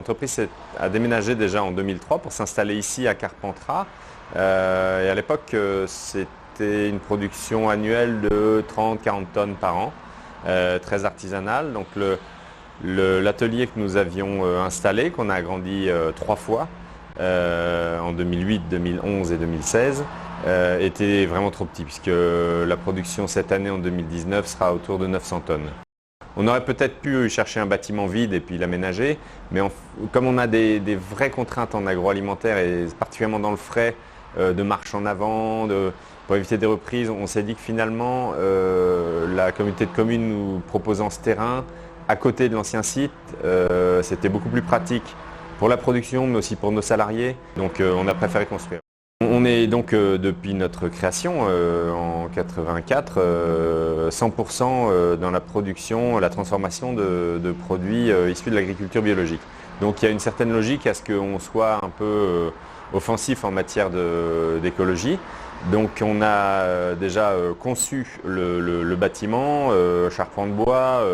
L'entreprise a déménagé déjà en 2003 pour s'installer ici à Carpentras. Et à l'époque, c'était une production annuelle de 30-40 tonnes par an, très artisanale. Donc l'atelier que nous avions installé, qu'on a agrandi 3 fois, en 2008, 2011 et 2016, était vraiment trop petit, puisque la production cette année, en 2019, sera autour de 900 tonnes. On aurait peut-être pu chercher un bâtiment vide et puis l'aménager, mais comme on a des vraies contraintes en agroalimentaire et particulièrement dans le frais, de marche en avant, pour éviter des reprises, on s'est dit que finalement la communauté de communes nous proposant ce terrain à côté de l'ancien site, c'était beaucoup plus pratique pour la production mais aussi pour nos salariés, donc on a préféré construire. On est donc depuis notre création en 84 100% dans la production, la transformation de produits issus de l'agriculture biologique. Donc il y a une certaine logique à ce qu'on soit un peu offensif en matière d'écologie. Donc on a déjà conçu le bâtiment, charpent de bois,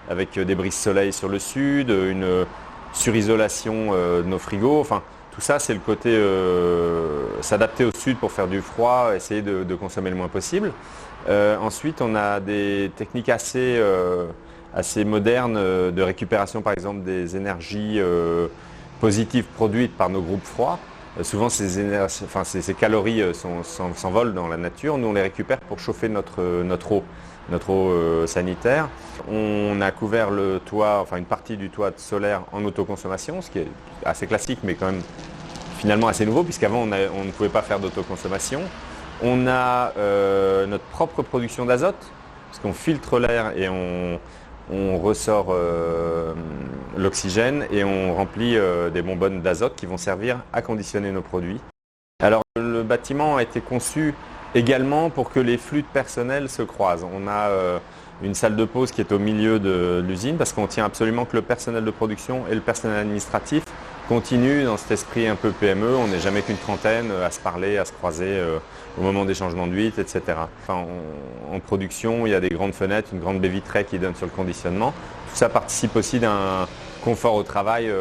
avec des brises soleil sur le sud, une surisolation de nos frigos. Enfin, tout ça, c'est le côté s'adapter au sud pour faire du froid, essayer de consommer le moins possible. Ensuite, on a des techniques assez modernes de récupération, par exemple, des énergies positives produites par nos groupes froids. Souvent, ces calories s'envolent dans la nature. Nous, on les récupère pour chauffer notre eau sanitaire. On a couvert le toit, enfin une partie du toit solaire en autoconsommation, ce qui est assez classique, mais quand même finalement assez nouveau, puisqu'avant on ne pouvait pas faire d'autoconsommation. On a notre propre production d'azote, parce qu'on filtre l'air et on ressort l'oxygène et on remplit des bonbonnes d'azote qui vont servir à conditionner nos produits. Alors le bâtiment a été conçu également pour que les flux de personnel se croisent. On a une salle de pause qui est au milieu de l'usine parce qu'on tient absolument que le personnel de production et le personnel administratif continuent dans cet esprit un peu PME. On n'est jamais qu'une trentaine à se parler, à se croiser au moment des changements d'huile, etc. Enfin, en production, il y a des grandes fenêtres, une grande baie vitrée qui donne sur le conditionnement. Tout ça participe aussi d'un confort au travail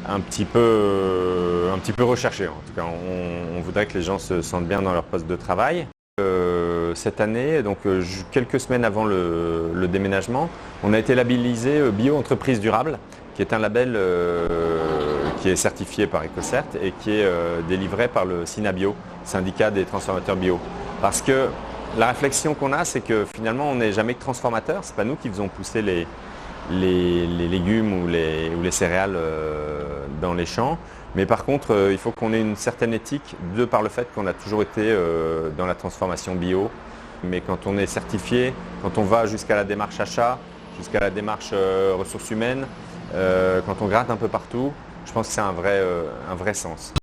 un petit peu recherché. En tout cas, on voudrait que les gens se sentent bien dans leur poste de travail. Cette année, donc quelques semaines avant le déménagement, on a été labellisé Bio-Entreprise Durable, qui est un label qui est certifié par EcoCert et qui est délivré par le Synabio, syndicat des transformateurs bio. Parce que la réflexion qu'on a, c'est que finalement, on n'est jamais que transformateur. Ce n'est pas nous qui faisons pousser les légumes ou les céréales dans les champs. Mais par contre, il faut qu'on ait une certaine éthique de par le fait qu'on a toujours été dans la transformation bio. Mais quand on est certifié, quand on va jusqu'à la démarche achat, jusqu'à la démarche ressources humaines, quand on gratte un peu partout, je pense que c'est un vrai sens.